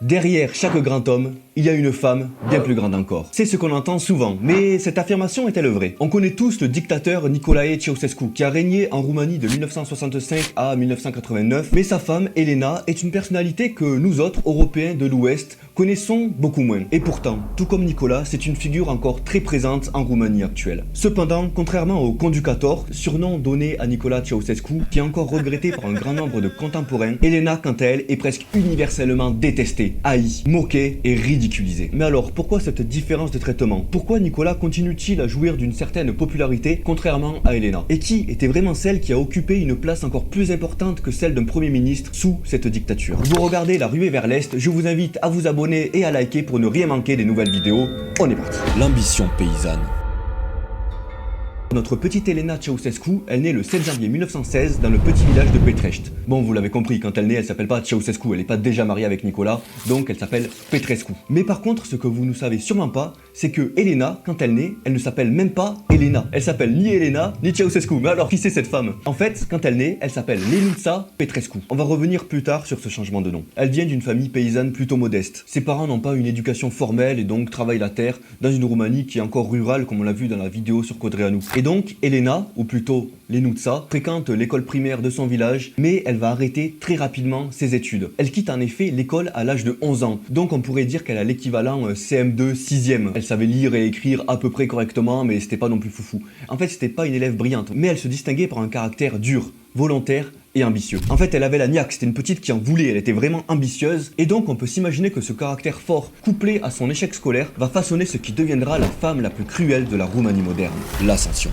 Derrière chaque grand homme, il y a une femme bien plus grande encore. C'est ce qu'on entend souvent, mais cette affirmation est-elle vraie? On connaît tous le dictateur Nicolae Ceausescu, qui a régné en Roumanie de 1965 à 1989, mais sa femme, Elena, est une personnalité que nous autres, Européens de l'Ouest, connaissons beaucoup moins. Et pourtant, tout comme Nicolas, c'est une figure encore très présente en Roumanie actuelle. Cependant, contrairement au Conducator, surnom donné à Nicolas Ceausescu, qui est encore regretté par un grand nombre de contemporains, Elena, quant à elle, est presque universellement détestée, haïe, moquée et ridiculisée. Mais alors, pourquoi cette différence de traitement? Pourquoi Nicolas continue-t-il à jouir d'une certaine popularité, contrairement à Elena? Et qui était vraiment celle qui a occupé une place encore plus importante que celle d'un premier ministre sous cette dictature? Vous regardez La Ruée vers l'Est, je vous invite à vous abonner et à liker pour ne rien manquer des nouvelles vidéos. On est parti. L'ambition paysanne. Notre petite Elena Ceausescu, elle naît le 7 janvier 1916 dans le petit village de Petrești. Bon, vous l'avez compris, quand elle naît, elle s'appelle pas Ceausescu, elle n'est pas déjà mariée avec Nicolas, donc elle s'appelle Petrescu. Mais par contre, ce que vous ne savez sûrement pas, c'est que Elena, quand elle naît, elle ne s'appelle même pas Elena. Elle s'appelle ni Elena, ni Ceausescu. Mais alors, qui c'est cette femme? En fait, quand elle naît, elle s'appelle Lenuța Petrescu. On va revenir plus tard sur ce changement de nom. Elle vient d'une famille paysanne plutôt modeste. Ses parents n'ont pas une éducation formelle et donc travaillent la terre dans une Roumanie qui est encore rurale, comme on l'a vu dans la vidéo sur Codreanu. Et donc, Elena, ou plutôt Lenuța, fréquente l'école primaire de son village, mais elle va arrêter très rapidement ses études. Elle quitte en effet l'école à l'âge de 11 ans, donc on pourrait dire qu'elle a l'équivalent CM2 6e. Elle savait lire et écrire à peu près correctement, mais c'était pas non plus foufou. En fait, c'était pas une élève brillante, mais elle se distinguait par un caractère dur, volontaire et ambitieux. En fait, elle avait la niaque, c'était une petite qui en voulait, elle était vraiment ambitieuse, et donc on peut s'imaginer que ce caractère fort, couplé à son échec scolaire, va façonner ce qui deviendra la femme la plus cruelle de la Roumanie moderne. L'ascension.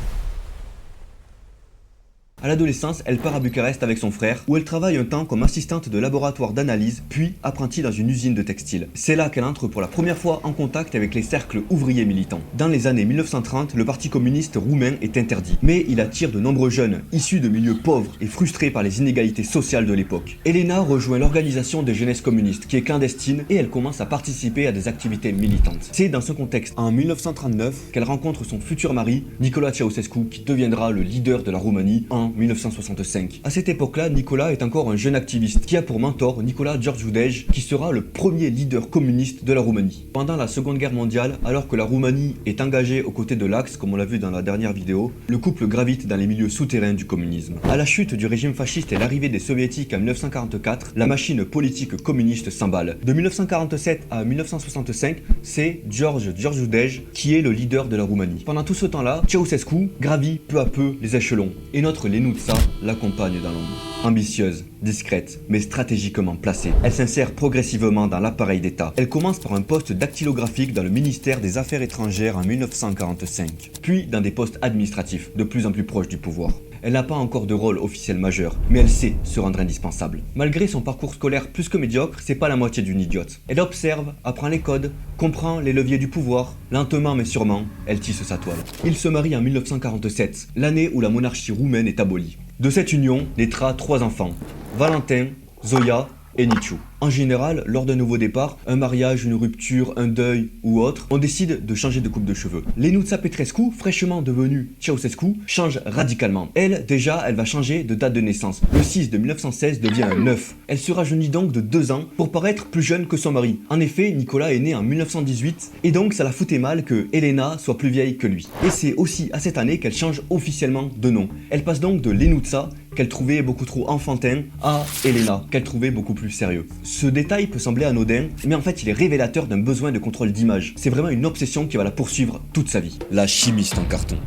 À l'adolescence, elle part à Bucarest avec son frère, où elle travaille un temps comme assistante de laboratoire d'analyse, puis apprentie dans une usine de textile. C'est là qu'elle entre pour la première fois en contact avec les cercles ouvriers militants. Dans les années 1930, le parti communiste roumain est interdit, mais il attire de nombreux jeunes, issus de milieux pauvres et frustrés par les inégalités sociales de l'époque. Elena rejoint l'organisation des jeunesses communistes, qui est clandestine, et elle commence à participer à des activités militantes. C'est dans ce contexte, en 1939, qu'elle rencontre son futur mari, Nicolae Ceausescu, qui deviendra le leader de la Roumanie en 1965. À cette époque-là, Nicolas est encore un jeune activiste qui a pour mentor Nicolae Georgiou-Dej, qui sera le premier leader communiste de la Roumanie. Pendant la Seconde Guerre mondiale, alors que la Roumanie est engagée aux côtés de l'Axe, comme on l'a vu dans la dernière vidéo, le couple gravite dans les milieux souterrains du communisme. À la chute du régime fasciste et l'arrivée des soviétiques en 1944, la machine politique communiste s'emballe. De 1947 à 1965, c'est George Georgiou-Dej qui est le leader de la Roumanie. Pendant tout ce temps-là, Ceausescu gravit peu à peu les échelons, et notre Lenuța l'accompagne dans l'ombre. Ambitieuse, discrète, mais stratégiquement placée, elle s'insère progressivement dans l'appareil d'État. Elle commence par un poste dactylographique dans le ministère des Affaires étrangères en 1945, puis dans des postes administratifs, de plus en plus proches du pouvoir. Elle n'a pas encore de rôle officiel majeur, mais elle sait se rendre indispensable. Malgré son parcours scolaire plus que médiocre, c'est pas la moitié d'une idiote. Elle observe, apprend les codes, comprend les leviers du pouvoir, lentement mais sûrement, elle tisse sa toile. Il se marie en 1947, l'année où la monarchie roumaine est abolie. De cette union naîtra 3 enfants, Valentin, Zoia et Nicu. En général, lors d'un nouveau départ, un mariage, une rupture, un deuil ou autre, on décide de changer de coupe de cheveux. Lenuța Petrescu, fraîchement devenue Ceausescu, change radicalement. Elle, déjà, elle va changer de date de naissance. Le 6 de 1916 devient un 9. Elle se rajeunit donc de 2 ans pour paraître plus jeune que son mari. En effet, Nicolas est né en 1918 et donc ça la foutait mal que Elena soit plus vieille que lui. Et c'est aussi à cette année qu'elle change officiellement de nom. Elle passe donc de Lenuța, qu'elle trouvait beaucoup trop enfantin, à Elena, qu'elle trouvait beaucoup plus sérieux. Ce détail peut sembler anodin, mais en fait il est révélateur d'un besoin de contrôle d'image. C'est vraiment une obsession qui va la poursuivre toute sa vie. La chimiste en carton.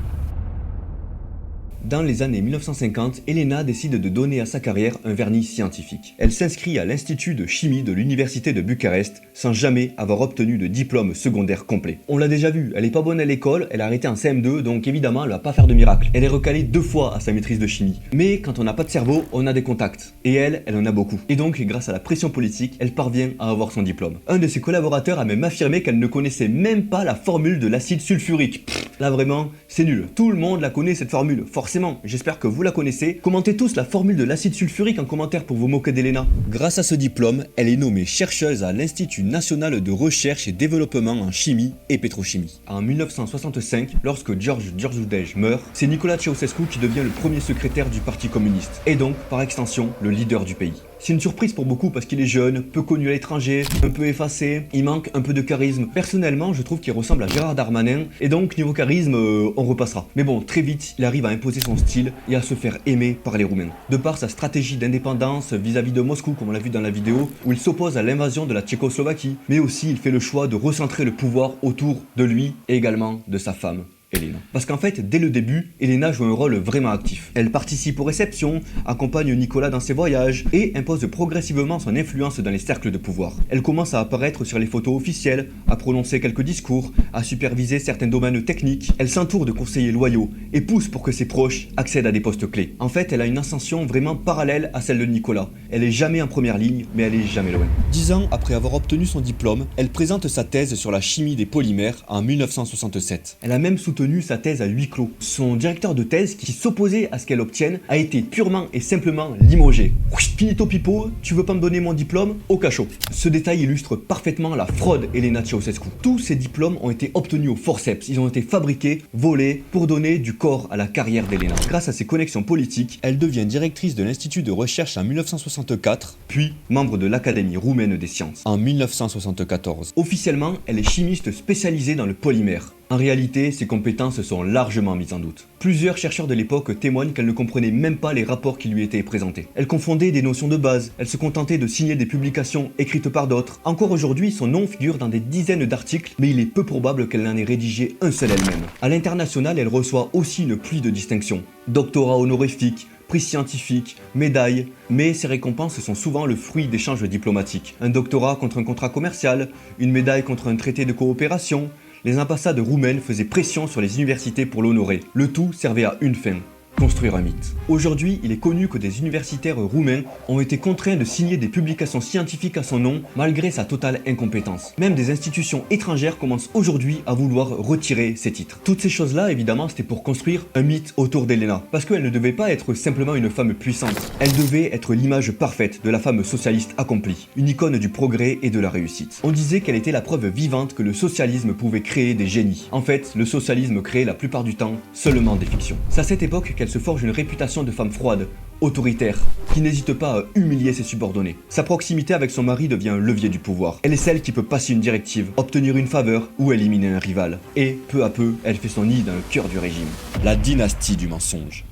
Dans les années 1950, Elena décide de donner à sa carrière un vernis scientifique. Elle s'inscrit à l'Institut de chimie de l'Université de Bucarest sans jamais avoir obtenu de diplôme secondaire complet. On l'a déjà vu, elle est pas bonne à l'école, elle a arrêté en CM2, donc évidemment elle va pas faire de miracle. Elle est recalée 2 fois à sa maîtrise de chimie. Mais quand on n'a pas de cerveau, on a des contacts. Et elle en a beaucoup. Et donc grâce à la pression politique, elle parvient à avoir son diplôme. Un de ses collaborateurs a même affirmé qu'elle ne connaissait même pas la formule de l'acide sulfurique. Là vraiment, c'est nul. Tout le monde la connaît cette formule, forcément. J'espère que vous la connaissez. Commentez tous la formule de l'acide sulfurique en commentaire pour vous moquer d'Elena. Grâce à ce diplôme, elle est nommée chercheuse à l'Institut national de recherche et développement en chimie et pétrochimie. En 1965, lorsque George Georgiou-Dej meurt, c'est Nicolae Ceausescu qui devient le premier secrétaire du parti communiste, et donc, par extension, le leader du pays. C'est une surprise pour beaucoup parce qu'il est jeune, peu connu à l'étranger, un peu effacé, il manque un peu de charisme. Personnellement, je trouve qu'il ressemble à Gérard Darmanin, et donc niveau charisme, on repassera. Mais bon, très vite, il arrive à imposer son style et à se faire aimer par les Roumains. De par sa stratégie d'indépendance vis-à-vis de Moscou, comme on l'a vu dans la vidéo, où il s'oppose à l'invasion de la Tchécoslovaquie, mais aussi il fait le choix de recentrer le pouvoir autour de lui et également de sa femme, Elena. Parce qu'en fait, dès le début, Elena joue un rôle vraiment actif. Elle participe aux réceptions, accompagne Nicolas dans ses voyages et impose progressivement son influence dans les cercles de pouvoir. Elle commence à apparaître sur les photos officielles, à prononcer quelques discours, à superviser certains domaines techniques. Elle s'entoure de conseillers loyaux et pousse pour que ses proches accèdent à des postes clés. En fait, elle a une ascension vraiment parallèle à celle de Nicolas. Elle est jamais en première ligne, mais elle est jamais loin. 10 ans après avoir obtenu son diplôme, elle présente sa thèse sur la chimie des polymères en 1967. Elle a même soutenu sa thèse à huis clos. Son directeur de thèse, qui s'opposait à ce qu'elle obtienne, a été purement et simplement limogé. Finito pipo, tu veux pas me donner mon diplôme? Au cachot. Ce détail illustre parfaitement la fraude Elena Ceausescu. Tous ces diplômes ont été obtenus au forceps, ils ont été fabriqués, volés, pour donner du corps à la carrière d'Elena. Grâce à ses connexions politiques, Elle devient directrice de l'Institut de recherche en 1964, puis membre de l'Académie roumaine des sciences. en 1974. Officiellement, elle est chimiste spécialisée dans le polymère. En réalité, ses compétences sont largement mises en doute. Plusieurs chercheurs de l'époque témoignent qu'elle ne comprenait même pas les rapports qui lui étaient présentés. Elle confondait des notions de base, elle se contentait de signer des publications écrites par d'autres. Encore aujourd'hui, son nom figure dans des dizaines d'articles, mais il est peu probable qu'elle n'en ait rédigé un seul elle-même. À l'international, elle reçoit aussi une pluie de distinctions. Doctorat honorifique, prix scientifique, médailles, mais ces récompenses sont souvent le fruit d'échanges diplomatiques. Un doctorat contre un contrat commercial, une médaille contre un traité de coopération. Les ambassades roumaines faisaient pression sur les universités pour l'honorer. Le tout servait à une fin: construire un mythe. Aujourd'hui, il est connu que des universitaires roumains ont été contraints de signer des publications scientifiques à son nom malgré sa totale incompétence. Même des institutions étrangères commencent aujourd'hui à vouloir retirer ces titres. Toutes ces choses-là, évidemment, c'était pour construire un mythe autour d'Elena. Parce qu'elle ne devait pas être simplement une femme puissante. Elle devait être l'image parfaite de la femme socialiste accomplie, une icône du progrès et de la réussite. On disait qu'elle était la preuve vivante que le socialisme pouvait créer des génies. En fait, le socialisme crée la plupart du temps seulement des fictions. C'est à cette époque qu'elle se forge une réputation de femme froide, autoritaire, qui n'hésite pas à humilier ses subordonnés. Sa proximité avec son mari devient un levier du pouvoir. Elle est celle qui peut passer une directive, obtenir une faveur ou éliminer un rival. Et, peu à peu, elle fait son nid dans le cœur du régime. La dynastie du mensonge.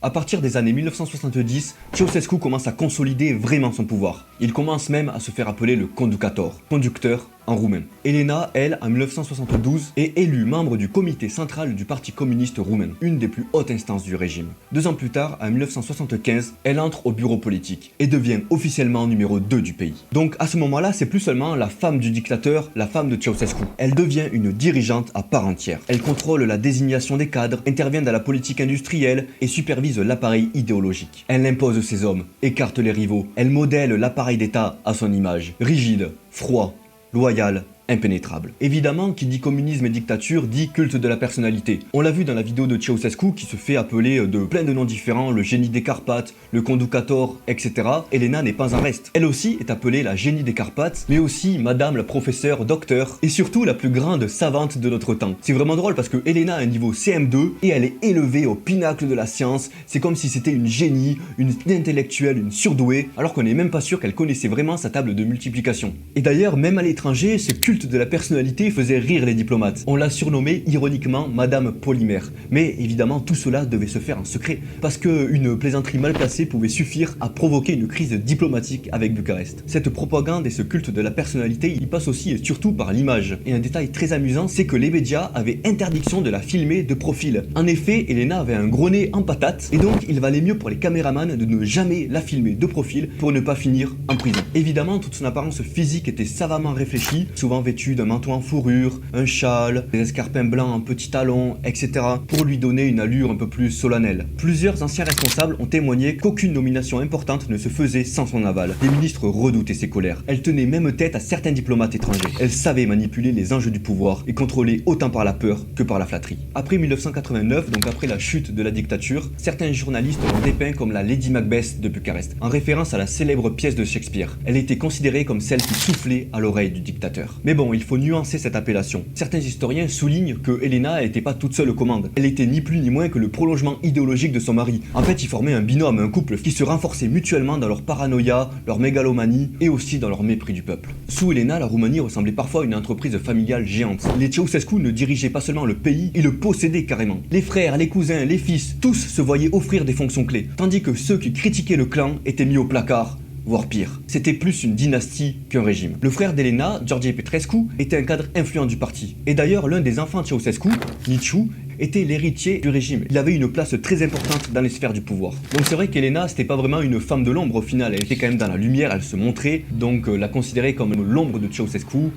À partir des années 1970, Ceausescu commence à consolider vraiment son pouvoir. Il commence même à se faire appeler le conductor, conducteur en roumain. Elena, elle, en 1972, est élue membre du comité central du Parti communiste roumain, une des plus hautes instances du régime. 2 ans plus tard, en 1975, elle entre au bureau politique et devient officiellement numéro 2 du pays. Donc à ce moment-là, c'est plus seulement la femme du dictateur, la femme de Ceausescu. Elle devient une dirigeante à part entière. Elle contrôle la désignation des cadres, intervient dans la politique industrielle et supervise l'appareil idéologique. Elle impose ses hommes, écarte les rivaux, elle modèle l'appareil d'État à son image. Rigide, froid, loyal, impénétrable. Évidemment, qui dit communisme et dictature dit culte de la personnalité. On l'a vu dans la vidéo de Ceausescu qui se fait appeler de plein de noms différents, le génie des Carpates, le conducator, etc. Elena n'est pas en reste. Elle aussi est appelée la génie des Carpates, mais aussi madame la professeure, docteur, et surtout la plus grande savante de notre temps. C'est vraiment drôle parce que Elena a un niveau CM2 et elle est élevée au pinacle de la science. C'est comme si c'était une génie, une intellectuelle, une surdouée, alors qu'on n'est même pas sûr qu'elle connaissait vraiment sa table de multiplication. Et d'ailleurs, même à l'étranger, ce culte de la personnalité faisait rire les diplomates. On l'a surnommée ironiquement Madame Polymère. Mais évidemment, tout cela devait se faire en secret, parce qu'une plaisanterie mal placée pouvait suffire à provoquer une crise diplomatique avec Bucarest. Cette propagande et ce culte de la personnalité, il passe aussi et surtout par l'image. Et un détail très amusant, c'est que les médias avaient interdiction de la filmer de profil. En effet, Elena avait un gros nez en patate, et donc il valait mieux pour les caméramans de ne jamais la filmer de profil pour ne pas finir en prison. Évidemment, toute son apparence physique était savamment réfléchie, souvent vêtue d'un manteau en fourrure, un châle, des escarpins blancs en petits talons, etc. pour lui donner une allure un peu plus solennelle. Plusieurs anciens responsables ont témoigné qu'aucune nomination importante ne se faisait sans son aval. Les ministres redoutaient ses colères. Elle tenait même tête à certains diplomates étrangers. Elle savait manipuler les enjeux du pouvoir et contrôler autant par la peur que par la flatterie. Après 1989, donc après la chute de la dictature, certains journalistes l'ont dépeint comme la Lady Macbeth de Bucarest, en référence à la célèbre pièce de Shakespeare. Elle était considérée comme celle qui soufflait à l'oreille du dictateur. Mais Mais bon, il faut nuancer cette appellation. Certains historiens soulignent que Elena n'était pas toute seule aux commandes. Elle était ni plus ni moins que le prolongement idéologique de son mari. En fait, ils formaient un binôme, un couple qui se renforçait mutuellement dans leur paranoïa, leur mégalomanie et aussi dans leur mépris du peuple. Sous Elena, la Roumanie ressemblait parfois à une entreprise familiale géante. Les Ceausescu ne dirigeaient pas seulement le pays, ils le possédaient carrément. Les frères, les cousins, les fils, tous se voyaient offrir des fonctions clés, tandis que ceux qui critiquaient le clan étaient mis au placard, voire pire. C'était plus une dynastie qu'un régime. Le frère d'Elena, George Petrescu, était un cadre influent du parti. Et d'ailleurs, l'un des enfants de Ceausescu, Nicu, était l'héritier du régime. Il avait une place très importante dans les sphères du pouvoir. Donc c'est vrai qu'Elena, c'était pas vraiment une femme de l'ombre au final. Elle était quand même dans la lumière, elle se montrait. Donc la considérer comme l'ombre de Ceausescu,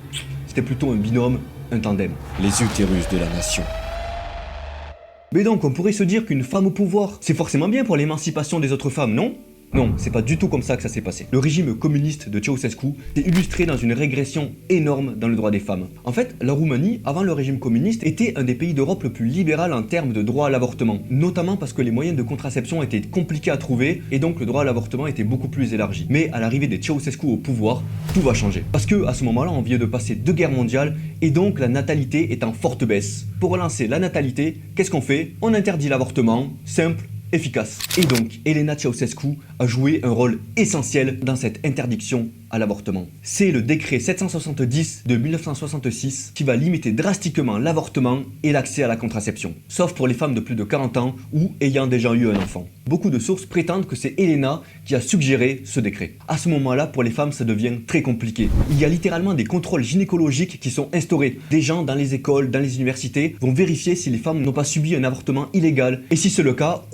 c'était plutôt un binôme, un tandem. Les utérus de la nation. Mais donc, on pourrait se dire qu'une femme au pouvoir, c'est forcément bien pour l'émancipation des autres femmes, non ? Non, c'est pas du tout comme ça que ça s'est passé. Le régime communiste de Ceausescu s'est illustré dans une régression énorme dans le droit des femmes. En fait, la Roumanie, avant le régime communiste, était un des pays d'Europe le plus libéral en termes de droit à l'avortement, notamment parce que les moyens de contraception étaient compliqués à trouver et donc le droit à l'avortement était beaucoup plus élargi. Mais à l'arrivée des Ceausescu au pouvoir, tout va changer. Parce que à ce moment-là, on vient de passer 2 guerres mondiales et donc la natalité est en forte baisse. Pour relancer la natalité, qu'est-ce qu'on fait ? On interdit l'avortement, simple, efficace. Et donc, Elena Ceausescu a joué un rôle essentiel dans cette interdiction à l'avortement. C'est le décret 770 de 1966 qui va limiter drastiquement l'avortement et l'accès à la contraception, sauf pour les femmes de plus de 40 ans ou ayant déjà eu un enfant. Beaucoup de sources prétendent que c'est Elena qui a suggéré ce décret. À ce moment-là, pour les femmes, ça devient très compliqué. Il y a littéralement des contrôles gynécologiques qui sont instaurés. Des gens dans les écoles, dans les universités vont vérifier si les femmes n'ont pas subi un avortement illégal. Et si c'est le cas,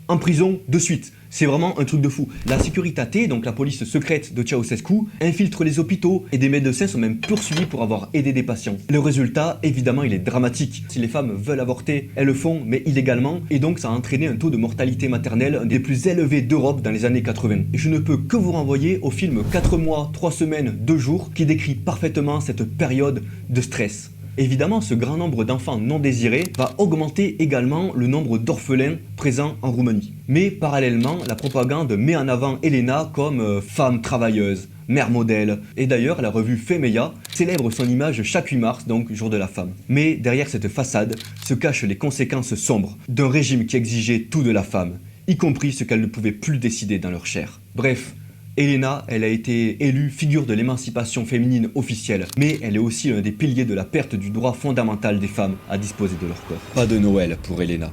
en prison de suite. C'est vraiment un truc de fou. La Securitate, donc la police secrète de Ceausescu, infiltre les hôpitaux et des médecins sont même poursuivis pour avoir aidé des patients. Le résultat, évidemment, il est dramatique. Si les femmes veulent avorter, elles le font, mais illégalement, et donc ça a entraîné un taux de mortalité maternelle un des plus élevés d'Europe dans les années 80. Et je ne peux que vous renvoyer au film 4 mois, 3 semaines, 2 jours, qui décrit parfaitement cette période de stress. Évidemment, ce grand nombre d'enfants non désirés va augmenter également le nombre d'orphelins présents en Roumanie. Mais parallèlement, la propagande met en avant Elena comme femme travailleuse, mère modèle. Et d'ailleurs, la revue Femeia célèbre son image chaque 8 mars, donc jour de la femme. Mais derrière cette façade se cachent les conséquences sombres d'un régime qui exigeait tout de la femme, y compris ce qu'elle ne pouvait plus décider dans leur chair. Bref, Elena, elle a été élue figure de l'émancipation féminine officielle, mais elle est aussi l'un des piliers de la perte du droit fondamental des femmes à disposer de leur corps. Pas de Noël pour Elena.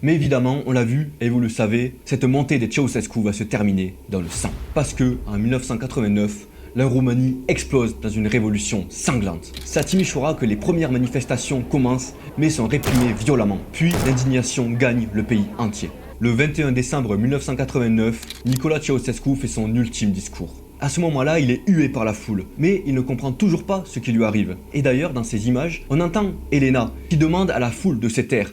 Mais évidemment, on l'a vu, et vous le savez, cette montée des Ceausescu va se terminer dans le sang. Parce que, en 1989, la Roumanie explose dans une révolution sanglante. C'est à Timișoara que les premières manifestations commencent, mais sont réprimées violemment. Puis, l'indignation gagne le pays entier. Le 21 décembre 1989, Nicolae Ceausescu fait son ultime discours. À ce moment-là, il est hué par la foule, mais il ne comprend toujours pas ce qui lui arrive. Et d'ailleurs, dans ces images, on entend Elena qui demande à la foule de se taire.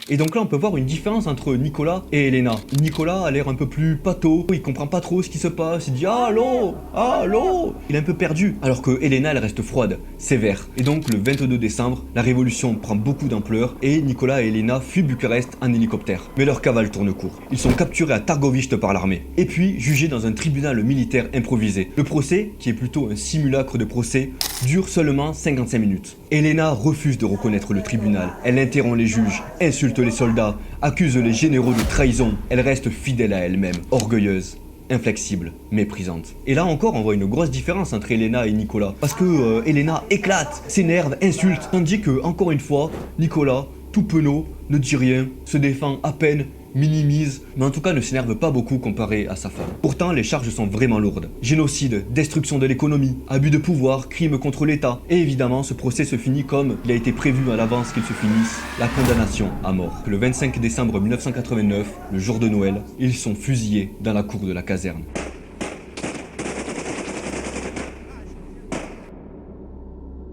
Et donc là, on peut voir une différence entre Nicolas et Elena. Nicolas a l'air un peu plus pâteau, il comprend pas trop ce qui se passe, il dit « Allô, allô ?» Il est un peu perdu, alors que Elena, elle reste froide, sévère. Et donc, le 22 décembre, la révolution prend beaucoup d'ampleur et Nicolas et Elena fuient Bucarest en hélicoptère. Mais leur cavale tourne court. Ils sont capturés à Targovište par l'armée, et puis jugés dans un tribunal militaire improvisé. Le procès, qui est plutôt un simulacre de procès, dure seulement 55 minutes. Elena refuse de reconnaître le tribunal. Elle interrompt les juges, insulte les soldats, accuse les généraux de trahison. Elle reste fidèle à elle-même, orgueilleuse, inflexible, méprisante. Et là encore, on voit une grosse différence entre Elena et Nicolas. Parce que Elena éclate, s'énerve, insulte, tandis que, encore une fois, Nicolas, tout penaud, ne dit rien, se défend à peine, minimise, mais en tout cas ne s'énerve pas beaucoup comparé à sa femme. Pourtant, les charges sont vraiment lourdes. Génocide, destruction de l'économie, abus de pouvoir, crimes contre l'État. Et évidemment, ce procès se finit comme il a été prévu à l'avance qu'il se finisse, la condamnation à mort. Le 25 décembre 1989, le jour de Noël, ils sont fusillés dans la cour de la caserne.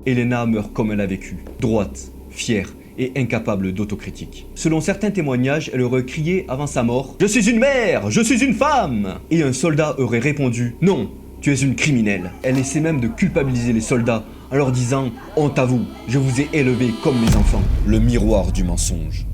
Elena meurt comme elle a vécu, droite, fière, et incapable d'autocritique. Selon certains témoignages, elle aurait crié avant sa mort « Je suis une mère, je suis une femme !» Et un soldat aurait répondu « Non, tu es une criminelle !» Elle essaie même de culpabiliser les soldats en leur disant « Honte à vous, je vous ai élevés comme mes enfants. » Le miroir du mensonge.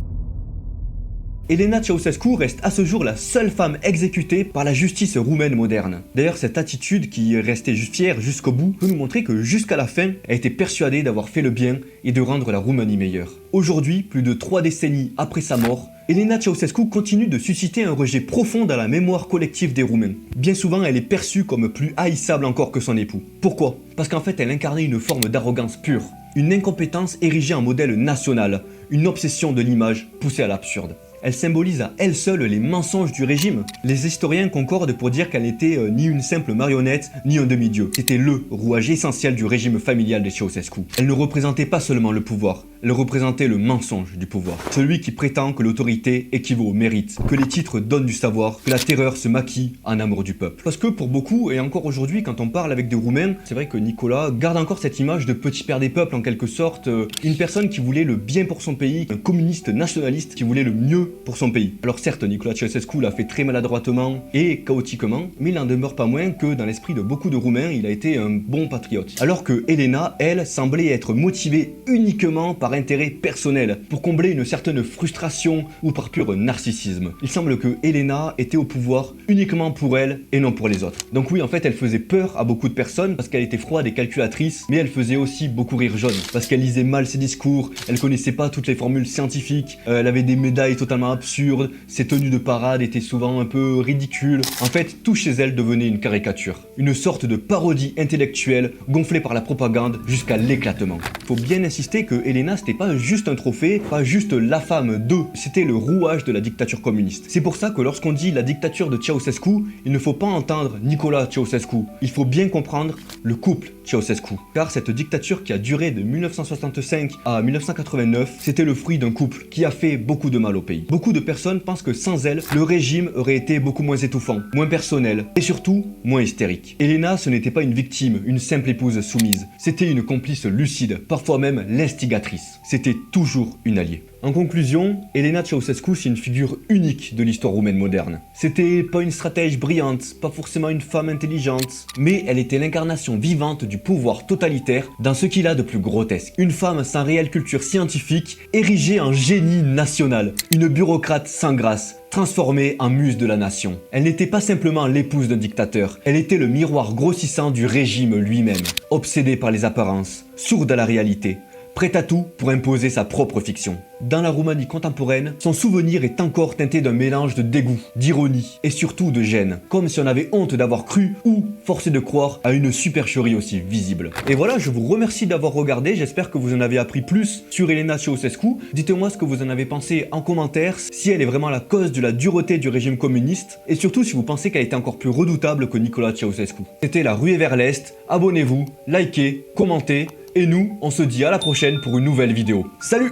Elena Ceausescu reste à ce jour la seule femme exécutée par la justice roumaine moderne. D'ailleurs, cette attitude, qui est restée fière jusqu'au bout, peut nous montrer que jusqu'à la fin, elle était persuadée d'avoir fait le bien et de rendre la Roumanie meilleure. Aujourd'hui, plus de 3 décennies après sa mort, Elena Ceausescu continue de susciter un rejet profond dans la mémoire collective des Roumains. Bien souvent, elle est perçue comme plus haïssable encore que son époux. Pourquoi? Parce qu'en fait, elle incarnait une forme d'arrogance pure, une incompétence érigée en modèle national, une obsession de l'image poussée à l'absurde. Elle symbolise à elle seule les mensonges du régime. Les historiens concordent pour dire qu'elle n'était ni une simple marionnette, ni un demi-dieu. C'était le rouage essentiel du régime familial de Ceausescu. Elle ne représentait pas seulement le pouvoir, elle représentait le mensonge du pouvoir. Celui qui prétend que l'autorité équivaut au mérite, que les titres donnent du savoir, que la terreur se maquille en amour du peuple. Parce que pour beaucoup, et encore aujourd'hui quand on parle avec des Roumains, c'est vrai que Nicolas garde encore cette image de petit père des peuples en quelque sorte, une personne qui voulait le bien pour son pays, un communiste nationaliste qui voulait le mieux pour son pays. Alors certes, Nicolas Ceausescu l'a fait très maladroitement et chaotiquement, mais il n'en demeure pas moins que dans l'esprit de beaucoup de Roumains, il a été un bon patriote. Alors que Elena, elle, semblait être motivée uniquement par intérêt personnel, pour combler une certaine frustration ou par pur narcissisme. Il semble que Elena était au pouvoir uniquement pour elle et non pour les autres. Donc oui, en fait, elle faisait peur à beaucoup de personnes parce qu'elle était froide et calculatrice, mais elle faisait aussi beaucoup rire jaune, parce qu'elle lisait mal ses discours, elle connaissait pas toutes les formules scientifiques, elle avait des médailles totalement absurdes, ses tenues de parade étaient souvent un peu ridicules. En fait, tout chez elle devenait une caricature, une sorte de parodie intellectuelle gonflée par la propagande jusqu'à l'éclatement. Faut bien insister que Elena, c'était pas juste un trophée, pas juste la femme d'eux, c'était le rouage de la dictature communiste. C'est pour ça que lorsqu'on dit la dictature de Ceausescu, il ne faut pas entendre Nicolas Ceausescu, il faut bien comprendre le couple Ceausescu. Car cette dictature qui a duré de 1965 à 1989, c'était le fruit d'un couple qui a fait beaucoup de mal au pays. Beaucoup de personnes pensent que sans elle, le régime aurait été beaucoup moins étouffant, moins personnel et surtout moins hystérique. Elena, ce n'était pas une victime, une simple épouse soumise, c'était une complice lucide, parfois même l'instigatrice. C'était toujours une alliée. En conclusion, Elena Ceausescu, c'est une figure unique de l'histoire roumaine moderne. C'était pas une stratège brillante, pas forcément une femme intelligente, mais elle était l'incarnation vivante du pouvoir totalitaire dans ce qu'il a de plus grotesque. Une femme sans réelle culture scientifique, érigée en génie national, une bureaucrate sans grâce, transformée en muse de la nation. Elle n'était pas simplement l'épouse d'un dictateur, elle était le miroir grossissant du régime lui-même, obsédée par les apparences, sourde à la réalité, prête à tout pour imposer sa propre fiction. Dans la Roumanie contemporaine, son souvenir est encore teinté d'un mélange de dégoût, d'ironie et surtout de gêne, comme si on avait honte d'avoir cru ou forcé de croire à une supercherie aussi visible. Et voilà, je vous remercie d'avoir regardé, j'espère que vous en avez appris plus sur Elena Ceausescu. Dites-moi ce que vous en avez pensé en commentaire, si elle est vraiment la cause de la dureté du régime communiste, et surtout si vous pensez qu'elle était encore plus redoutable que Nicolas Ceausescu. C'était la ruée vers l'Est, abonnez-vous, likez, commentez, et nous, on se dit à la prochaine pour une nouvelle vidéo. Salut!